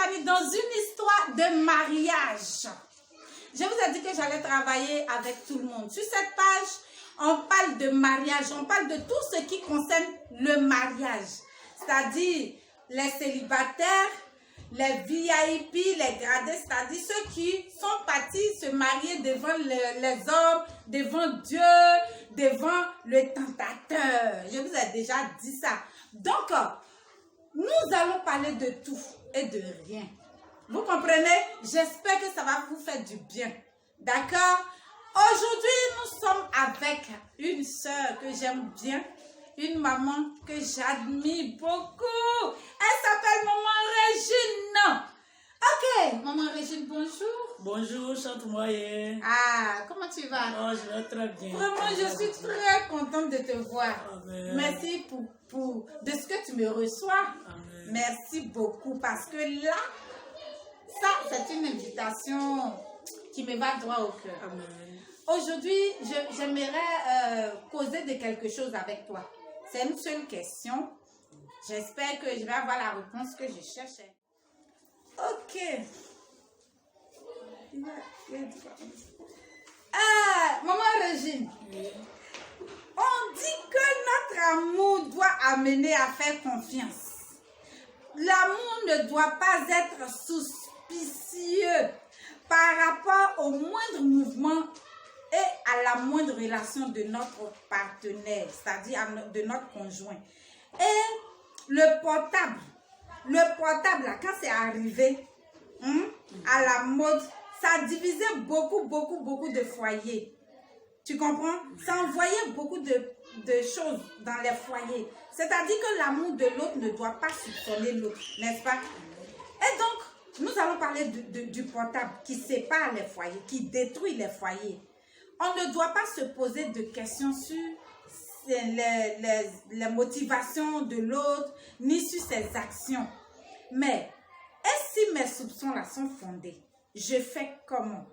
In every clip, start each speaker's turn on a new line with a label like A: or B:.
A: bienvenue dans une histoire de mariage. Je vous ai dit que j'allais travailler avec tout le monde. Sur cette page, on parle de mariage, on parle de tout ce qui concerne le mariage. C'est-à-dire les célibataires, les VIP, les gradés, c'est-à-dire ceux qui sont partis se marier devant les hommes, devant Dieu, devant le tentateur. Je vous ai déjà dit ça. Donc, nous allons parler de tout et de rien. Vous comprenez? J'espère que ça va vous faire du bien. D'accord? Aujourd'hui, nous sommes avec une sœur que j'aime bien, une maman que j'admire beaucoup. Elle s'appelle Maman Régine. Ok, Maman Régine, bonjour.
B: Bonjour, chante-moyen.
A: Ah, comment tu vas?
B: Oh, je vais très bien.
A: Vraiment, je suis très contente de te voir.
B: Amen.
A: Merci de ce que tu me reçois.
B: Amen.
A: Merci beaucoup parce que là, ça, c'est une invitation qui me va droit au cœur.
B: Amen.
A: Aujourd'hui, j'aimerais causer de quelque chose avec toi. C'est une seule question. J'espère que je vais avoir la réponse que je cherchais. Ok. Ah, Maman Régine.
B: Oui.
A: On dit que notre amour doit amener à faire confiance. L'amour ne doit pas être suspicieux par rapport au moindre mouvement et à la moindre relation de notre partenaire, c'est-à-dire de notre conjoint. Et le portable là, quand c'est arrivé à la mode, ça a divisé beaucoup de foyers. Tu comprends? Ça envoyait beaucoup de choses dans les foyers. C'est-à-dire que l'amour de l'autre ne doit pas soupçonner l'autre, n'est-ce pas? Et donc, nous allons parler du portable qui sépare les foyers, qui détruit les foyers. On ne doit pas se poser de questions sur les motivations de l'autre, ni sur ses actions. Mais, et si mes soupçons là sont fondés, je fais comment?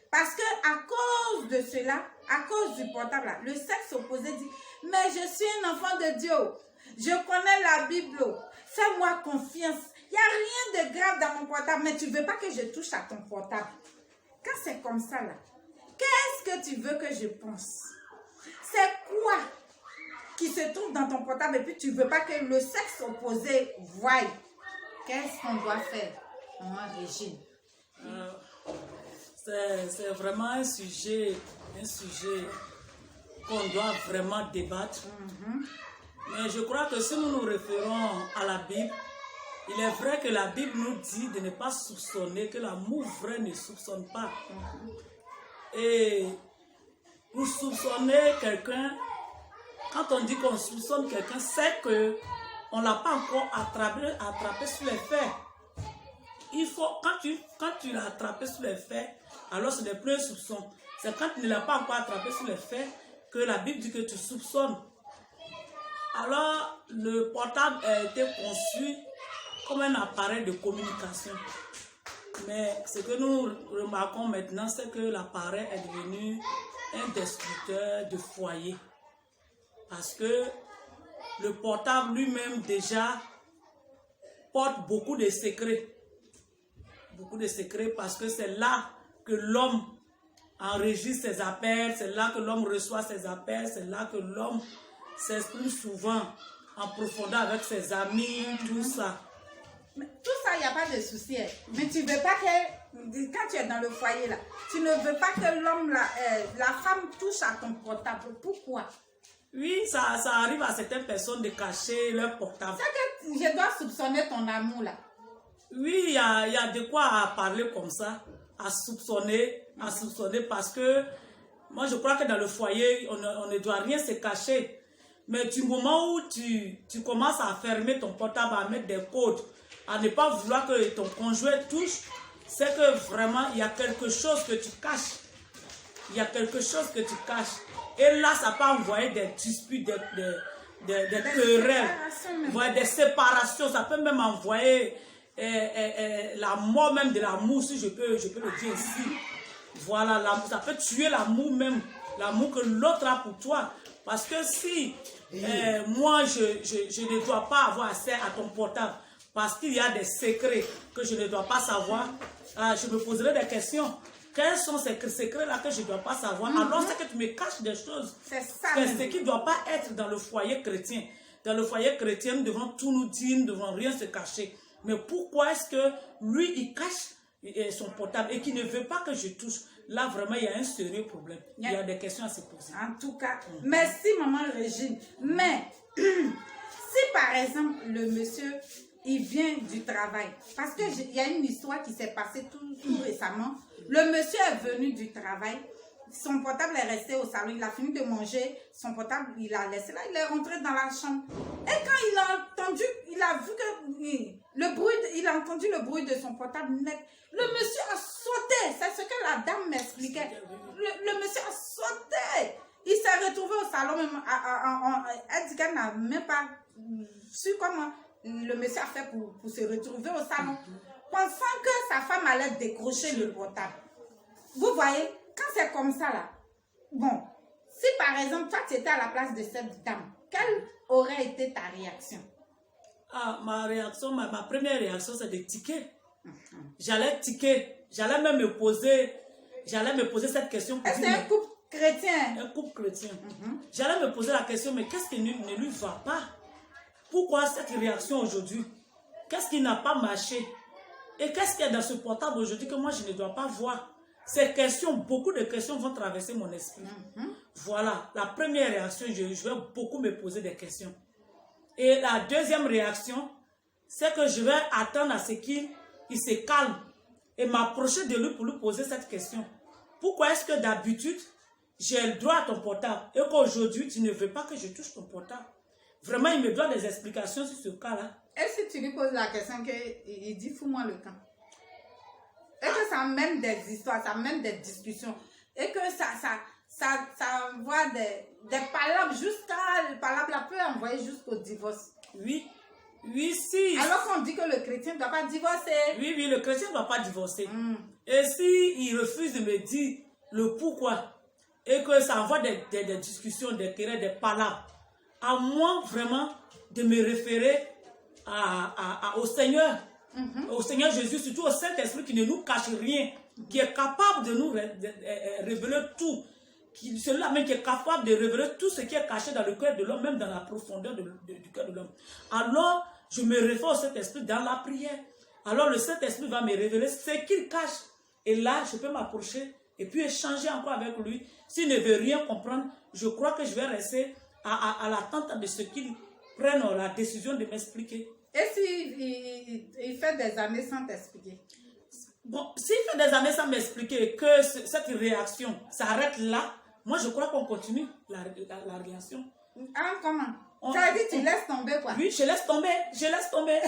A: Parce que à cause de cela, à cause du portable là, le sexe opposé dit, mais je suis un enfant de Dieu, je connais la Bible, fais-moi confiance, il n'y a rien de grave dans mon portable, mais tu ne veux pas que je touche à ton portable. Quand c'est comme ça là, qu'est-ce que tu veux que je pense? C'est quoi qui se trouve dans ton portable et puis tu ne veux pas que le sexe opposé voie? Qu'est-ce qu'on doit faire, Maman Régine?
B: C'est vraiment un sujet qu'on doit vraiment débattre. Mais je crois que si nous nous référons à la Bible, il est vrai que la Bible nous dit de ne pas soupçonner, que l'amour vrai ne soupçonne pas. Et pour soupçonner quelqu'un, quand on dit qu'on soupçonne quelqu'un, c'est qu'on ne l'a pas encore attrapé sur les faits. Il faut, quand tu l'as attrapé sur les faits, alors ce n'est plus un soupçon. C'est quand tu ne l'as pas encore attrapé sur les faits que la Bible dit que tu soupçonnes. Alors, le portable a été conçu comme un appareil de communication. Mais ce que nous remarquons maintenant, c'est que l'appareil est devenu un destructeur de foyer. Parce que le portable lui-même déjà porte beaucoup de secrets. Beaucoup de secrets parce que c'est là que l'homme enregistre ses appels, c'est là que l'homme reçoit ses appels, c'est là que l'homme s'exprime souvent en profondeur avec ses amis, tout ça.
A: Mais tout ça, il n'y a pas de souci. Mais tu ne veux pas que, quand tu es dans le foyer là, tu ne veux pas que l'homme, la femme touche à ton portable. Pourquoi?
B: Oui, ça arrive à certaines personnes de cacher leur portable.
A: C'est que je dois soupçonner ton amour là.
B: Oui, il y a de quoi parler comme ça, à soupçonner parce que moi je crois que dans le foyer, on ne doit rien se cacher. Mais du moment où tu commences à fermer ton portable, à mettre des codes, à ne pas vouloir que ton conjoint touche, c'est que vraiment il y a quelque chose que tu caches. Il y a quelque chose que tu caches. Et là, ça peut envoyer des disputes, des querelles, des séparations. Ça peut même envoyer la mort même de l'amour, si je peux le dire ici. Voilà, ça peut tuer l'amour même, l'amour que l'autre a pour toi. Parce que si moi, je ne dois pas avoir accès à ton portable, parce qu'il y a des secrets que je ne dois pas savoir, je me poserai des questions. Quels sont ces secrets-là que je ne dois pas savoir? Alors, c'est que tu me caches des choses.
A: C'est ça.
B: C'est ce qui ne doit pas être dans le foyer chrétien. Dans le foyer chrétien, nous devons tout nous dire, nous ne devons rien se cacher. Mais pourquoi est-ce que lui, il cache son portable et qu'il ne veut pas que je touche? Là, vraiment, il y a un sérieux problème. Il y a des questions à se poser.
A: En tout cas, merci, maman Régine. Mais, si par exemple, le monsieur, il vient du travail, parce qu'il y a une histoire qui s'est passée tout récemment. Le monsieur est venu du travail, son portable est resté au salon, il a fini de manger, son portable, il l'a laissé là, il est rentré dans la chambre. Et quand il a entendu, il a vu que il a entendu le bruit de son portable net, le monsieur a sauté, c'est ce que la dame m'expliquait. Le monsieur a sauté. Il s'est retrouvé au salon, même, elle dit qu'elle n'a même pas su comment le monsieur a fait pour se retrouver au salon, pensant que sa femme allait décrocher le portable. Vous voyez, quand c'est comme ça là, bon, si par exemple toi tu étais à la place de cette dame, quelle aurait été ta réaction?
B: Ma réaction, ma première réaction, c'est de tiquer. J'allais tiquer, j'allais même me poser cette question.
A: Est-ce que c'est un couple chrétien?
B: Un couple chrétien. J'allais me poser la question, mais qu'est-ce qui ne lui va pas? Pourquoi cette réaction aujourd'hui? Qu'est-ce qui n'a pas marché? Et qu'est-ce qu'il y a dans ce portable aujourd'hui que moi je ne dois pas voir? Ces questions, beaucoup de questions vont traverser mon esprit. Voilà, la première réaction, je vais beaucoup me poser des questions. Et la deuxième réaction, c'est que je vais attendre à ce qu'il se calme et m'approcher de lui pour lui poser cette question. Pourquoi est-ce que d'habitude, j'ai le droit à ton portable et qu'aujourd'hui, tu ne veux pas que je touche ton portable? Vraiment, il me doit des explications sur ce cas-là.
A: Et si tu lui poses la question qu'il dit, fous-moi le camp? Et que ça mène des histoires, ça mène des discussions. Et que ça envoie des palabres jusqu'à... Les palabres là peut envoyer jusqu'au divorce.
B: Oui, si...
A: Alors qu'on dit que le chrétien ne doit pas divorcer.
B: Oui, le chrétien ne doit pas divorcer. Et s'il refuse de me dire le pourquoi, et que ça envoie des discussions, des querelles, des palabres, à moi vraiment de me référer au Seigneur, au Seigneur Jésus, surtout au Saint-Esprit qui ne nous cache rien, qui est capable de nous révéler tout, celui-là même qui est capable de révéler tout ce qui est caché dans le cœur de l'homme, même dans la profondeur du cœur de l'homme. Alors, je me réfère au Saint-Esprit dans la prière. Alors, le Saint-Esprit va me révéler ce qu'il cache. Et là, je peux m'approcher et puis échanger encore avec lui. S'il ne veut rien comprendre, je crois que je vais rester à l'attente de ce qu'il prenne la décision de m'expliquer.
A: Et s'il fait des années sans t'expliquer?
B: Bon, s'il fait des années sans m'expliquer que cette réaction s'arrête là, moi je crois qu'on continue la réaction.
A: Ah, comment? Ça veut dire que tu laisses tomber quoi?
B: Oui, je laisse tomber.
A: Je laisse tomber.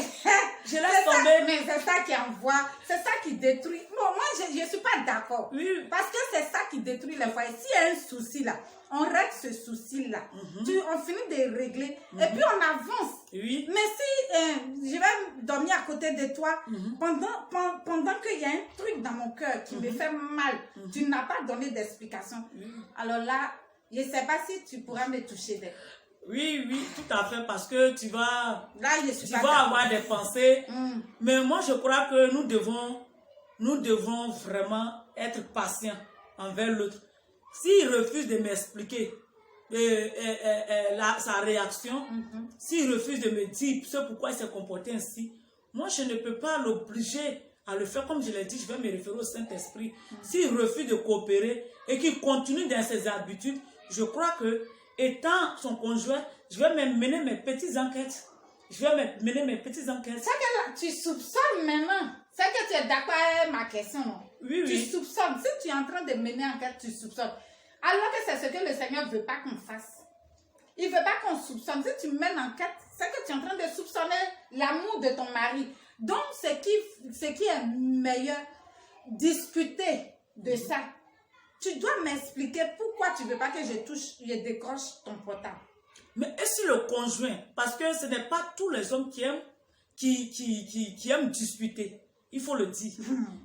A: Mais c'est ça qui envoie, c'est ça qui détruit. Bon, moi je ne suis pas d'accord.
B: Oui.
A: Parce que c'est ça qui détruit les foyers. S'il y a un souci là, on règle ce souci là. On finit de régler et puis on avance.
B: Oui.
A: Mais si je vais dormir à côté de toi pendant qu'il y a un truc dans mon cœur qui me fait mal, tu n'as pas donné d'explication. Alors là, je ne sais pas si tu pourras me toucher.
B: Oui, tout à fait, parce que tu vas avoir des pensées. Mais moi, je crois que nous devons vraiment être patients envers l'autre. S'il refuse de m'expliquer sa réaction, s'il refuse de me dire ce pourquoi il s'est comporté ainsi, moi, je ne peux pas l'obliger à le faire. Comme je l'ai dit, je vais me référer au Saint-Esprit. S'il refuse de coopérer et qu'il continue dans ses habitudes, je crois que étant son conjoint, je vais me mener mes petites enquêtes. C'est que là, tu soupçonnes maintenant. C'est que tu es d'accord avec ma question, non? Oui.
A: Tu soupçonnes. Si tu es en train de mener enquête, tu soupçonnes. Alors que c'est ce que le Seigneur ne veut pas qu'on fasse. Il ne veut pas qu'on soupçonne. Si tu mènes enquête, c'est que tu es en train de soupçonner l'amour de ton mari. Donc, ce qui est meilleur, discuter de ça. Tu dois m'expliquer pourquoi tu ne veux pas que je décroche ton portable.
B: Mais est-ce le conjoint? Parce que ce n'est pas tous les hommes qui aiment discuter. Il faut le dire.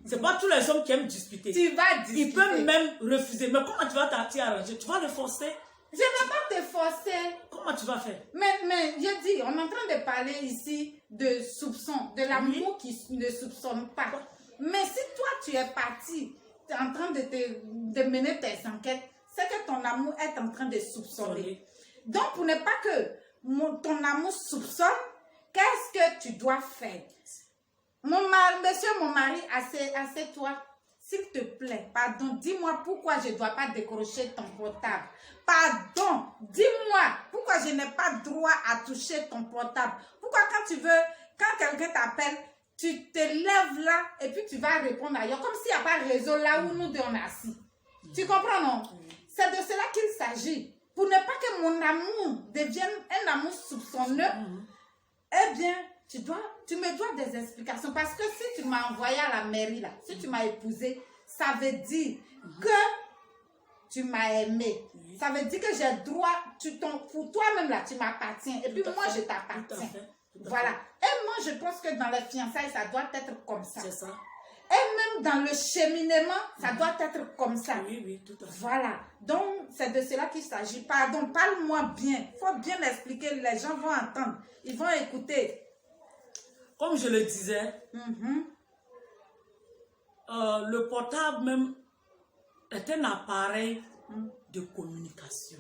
B: Ce n'est pas tous les hommes qui aiment discuter.
A: Tu vas discuter.
B: Il peut même refuser. Mais comment tu vas t'y arranger? Tu vas le forcer?
A: Je ne vais pas te forcer.
B: Comment tu vas faire?
A: Mais je dis, on est en train de parler ici de soupçon, de l'amour qui ne soupçonne pas. Mais si toi, tu es parti, tu es en train de mener tes enquêtes, c'est que ton amour est en train de soupçonner. Donc, pour ne pas que ton amour soupçonne, qu'est-ce que tu dois faire? Monsieur, mon mari, assieds-toi. S'il te plaît, pardon, dis-moi pourquoi je ne dois pas décrocher ton portable. Pardon, dis-moi pourquoi je n'ai pas droit à toucher ton portable. Pourquoi quand quelqu'un t'appelle, tu te lèves là et puis tu vas répondre ailleurs, comme s'il n'y a pas de réseau là où nous deux on est assis. Tu comprends, non? C'est de cela qu'il s'agit. Pour ne pas que mon amour devienne un amour soupçonneux, eh bien, tu me dois des explications. Parce que si tu m'as envoyé à la mairie, là, si tu m'as épousé, ça veut dire que tu m'as aimé. Ça veut dire que j'ai droit, pour toi-même, là, tu m'appartiens. Et puis moi, je t'appartiens. Voilà. Et moi, je pense que dans les fiançailles, ça doit être comme ça.
B: C'est ça.
A: Et même dans le cheminement, ça doit être comme ça.
B: Oui, tout à fait.
A: Voilà. Donc, c'est de cela qu'il s'agit. Pardon, parle-moi bien. Il faut bien expliquer. Les gens vont entendre. Ils vont écouter.
B: Comme je le disais, le portable même est un appareil de communication.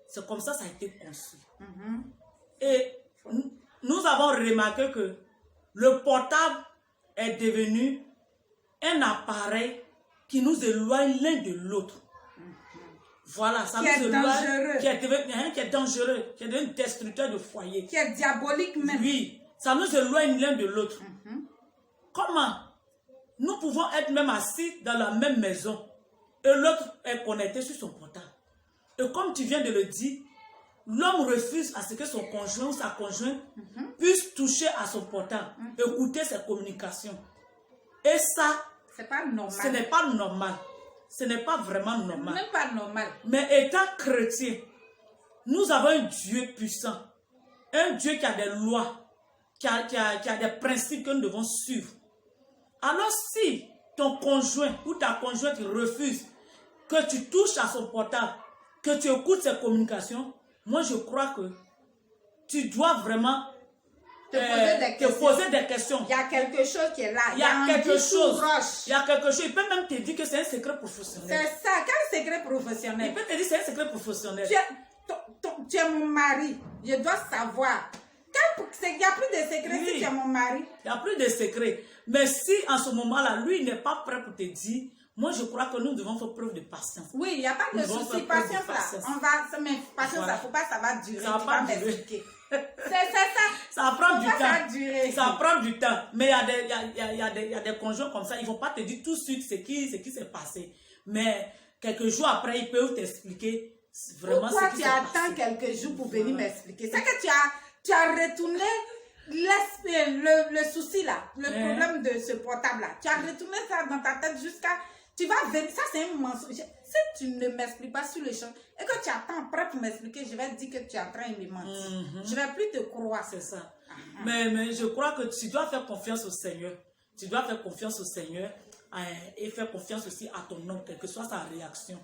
B: C'est comme ça a été conçu. Et nous avons remarqué que le portable est devenu un appareil qui nous éloigne l'un de l'autre. Voilà, ça nous éloigne, qui est dangereux, qui est devenu destructeur de foyer.
A: Qui est diabolique même.
B: Oui, ça nous éloigne l'un de l'autre. Comment nous pouvons être même assis dans la même maison et l'autre est connecté sur son portable. Et comme tu viens de le dire, l'homme refuse à ce que son conjoint ou sa conjointe puisse toucher à son portable, écouter ses communications. Et ça,
A: c'est pas normal.
B: Ce n'est pas normal. Ce n'est pas vraiment normal.
A: Même pas normal.
B: Mais étant chrétien, nous avons un Dieu puissant. Un Dieu qui a des lois, qui a des principes que nous devons suivre. Alors si ton conjoint ou ta conjointe refuse que tu touches à son portable, que tu écoutes ses communications, moi je crois que tu dois vraiment te poser des questions.
A: Il y a quelque chose qui est là.
B: Il y a quelque chose. Il y a quelque chose. Il peut même te dire que c'est un secret professionnel.
A: C'est ça. Quel secret professionnel?
B: Il peut te dire que c'est un secret professionnel.
A: Tu es mon mari. Je dois savoir. Il n'y a plus de secret si tu es mon mari.
B: Il n'y a plus de secret. Mais si en ce moment-là, lui, il n'est pas prêt pour te dire, moi je crois que nous devons faire preuve de patience.
A: Oui, il n'y a pas de souci. Patience là. Mais patience, voilà. Faut pas, ça va durer.
B: Ça va pas durer.
A: C'est ça.
B: Ça prend du temps.
A: Ça
B: prend du temps. Mais il y a des conjoints comme ça, ils ne vont pas te dire tout de suite ce qui s'est passé. Mais quelques jours après, ils peuvent t'expliquer vraiment
A: pourquoi
B: ce qui s'est passé.
A: Pourquoi tu attends quelques jours pour venir m'expliquer? C'est que tu as retourné le souci là, le problème de ce portable là. Tu as retourné ça dans ta tête jusqu'à... Tu vas venir, ça c'est un mensonge. Si tu ne m'expliques pas sur le champ et que tu attends après pour m'expliquer, je vais te dire que tu es en train de me mentir. Je ne vais plus te croire.
B: C'est ça. Mais je crois que tu dois faire confiance au Seigneur. Tu dois faire confiance au Seigneur et faire confiance aussi à ton homme, quelle que soit sa réaction.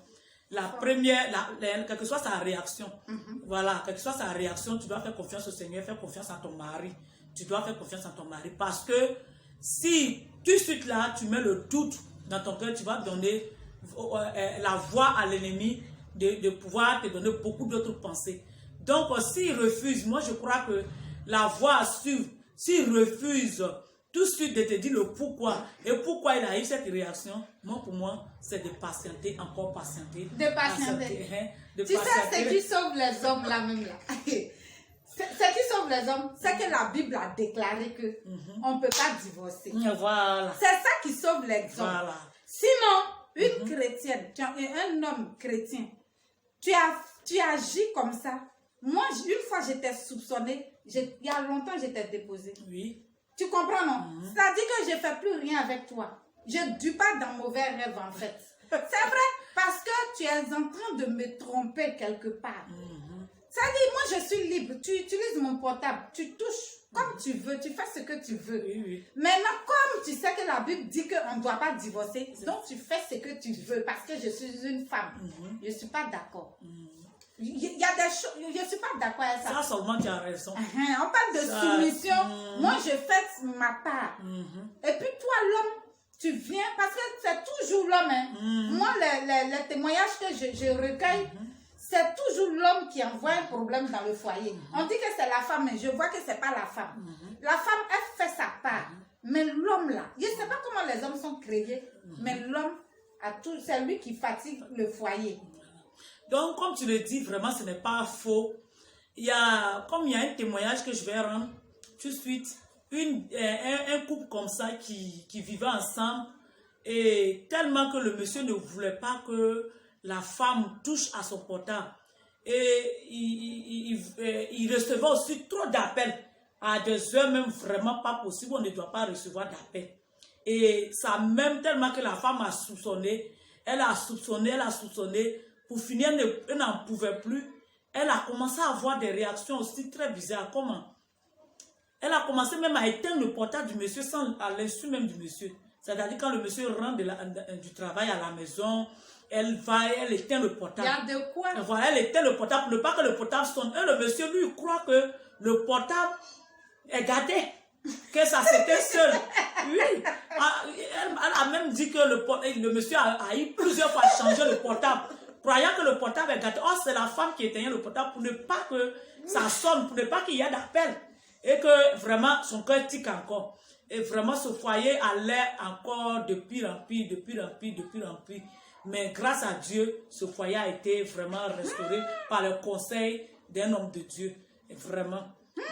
B: Quelle que soit sa réaction, voilà, quelle que soit sa réaction, tu dois faire confiance au Seigneur, faire confiance à ton mari. Tu dois faire confiance à ton mari parce que si tout de suite là, tu mets le doute dans ton cœur, tu vas donner la voix à l'ennemi de pouvoir te donner beaucoup d'autres pensées. Donc, s'il refuse, moi je crois que la voie à suivre, s'il refuse tout de suite de te dire le pourquoi et pourquoi il a eu cette réaction, moi pour moi, c'est de patienter, encore patienter.
A: De patienter. Tu sais, c'est qui sauve les hommes là même là. Ce qui sauve les hommes, c'est que la Bible a déclaré que on ne peut pas divorcer.
B: Voilà.
A: C'est ça qui sauve les hommes.
B: Voilà.
A: Sinon, une chrétienne, un homme chrétien, tu agis comme ça. Moi, une fois j'étais soupçonnée, il y a longtemps j'étais déposée.
B: Oui.
A: Tu comprends, non? C'est-à-dire que je ne fais plus rien avec toi. Je ne dure pas dans mauvais rêves en fait. C'est vrai, parce que tu es en train de me tromper quelque part. C'est-à-dire, moi je suis libre, tu utilises mon portable, tu touches comme tu veux, tu fais ce que tu veux.
B: Oui.
A: Maintenant, comme tu sais que la Bible dit qu'on ne doit pas divorcer, donc tu fais ce que tu veux parce que je suis une femme. Je ne suis pas d'accord. Il y a des choses, je ne suis pas d'accord avec ça.
B: Ça seulement, tu as raison.
A: On parle de soumission. Moi, je fais ma part. Et puis toi, l'homme, tu viens, parce que c'est toujours l'homme. Hein. Moi, les témoignages que je recueille, c'est toujours l'homme qui envoie un problème dans le foyer. On dit que c'est la femme, mais je vois que ce n'est pas la femme. La femme, elle fait sa part. Mais l'homme là, je ne sais pas comment les hommes sont créés, mais l'homme, c'est lui qui fatigue le foyer.
B: Donc, comme tu le dis, vraiment, ce n'est pas faux. Comme il y a un témoignage que je vais rendre tout de suite, un couple comme ça qui vivait ensemble, et tellement que le monsieur ne voulait pas que la femme touche à son portable. Et il recevait aussi trop d'appels à des heures même vraiment pas possible. On ne doit pas recevoir d'appels. Et ça même tellement que la femme a soupçonné. Elle a soupçonné. Pour finir, elle n'en pouvait plus. Elle a commencé à avoir des réactions aussi très bizarres. Comment? Elle a commencé même à éteindre le portable du monsieur à l'insu même du monsieur. C'est-à-dire quand le monsieur rentre du travail à la maison, elle éteint le portable.
A: Il y a de quoi?
B: Voilà, elle éteint le portable pour ne pas que le portable sonne. Et le monsieur, lui, croit que le portable est gâté. Que ça c'était seul. Oui. Elle a même dit que le monsieur a eu plusieurs fois changé le portable, croyant que le portable est gâté. Or, c'est la femme qui éteignait le portable pour ne pas que ça sonne, pour ne pas qu'il y ait d'appel. Et que vraiment, son cœur tique encore. Et vraiment, ce foyer allait encore de pire en pire, de pire en pire, de pire en pire. Mais grâce à Dieu, ce foyer a été vraiment restauré par le conseil d'un homme de Dieu. Et vraiment.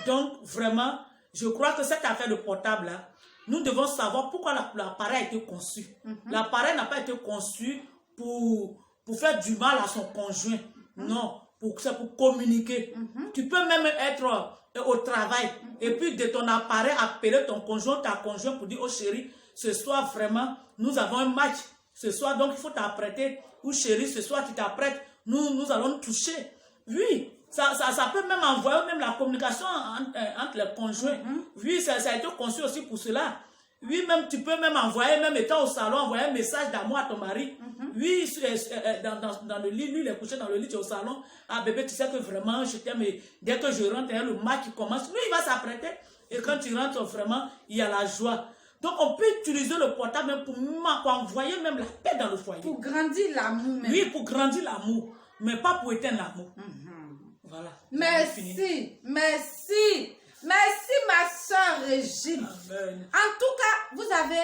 B: Donc, vraiment, je crois que cette affaire de portable-là, nous devons savoir pourquoi l'appareil a été conçu. L'appareil n'a pas été conçu pour faire du mal à son conjoint. Non, c'est pour communiquer. Tu peux même être au travail et puis de ton appareil appeler ton conjoint, ta conjointe pour dire, oh chérie, ce soir vraiment, nous avons un match. Ce soir, donc il faut t'apprêter. Ou chérie, ce soir tu t'apprêtes, nous allons nous toucher. Oui, ça peut même envoyer même la communication entre les conjoints. Oui, ça a été conçu aussi pour cela. Oui, même tu peux même envoyer, même étant au salon, envoyer un message d'amour à ton mari. Oui, dans le lit, lui il est couché dans le lit, tu es au salon. Ah bébé, tu sais que vraiment je t'aime. Dès que je rentre, le match qui commence, lui il va s'apprêter. Et quand tu rentres, vraiment, il y a la joie. Donc, on peut utiliser le portable même pour envoyer même la paix dans le foyer.
A: Pour grandir l'amour.
B: Oui, pour grandir l'amour. Mais pas pour éteindre l'amour. Voilà.
A: Merci. Merci. Merci, ma soeur Régine.
B: Amen.
A: En tout cas, vous avez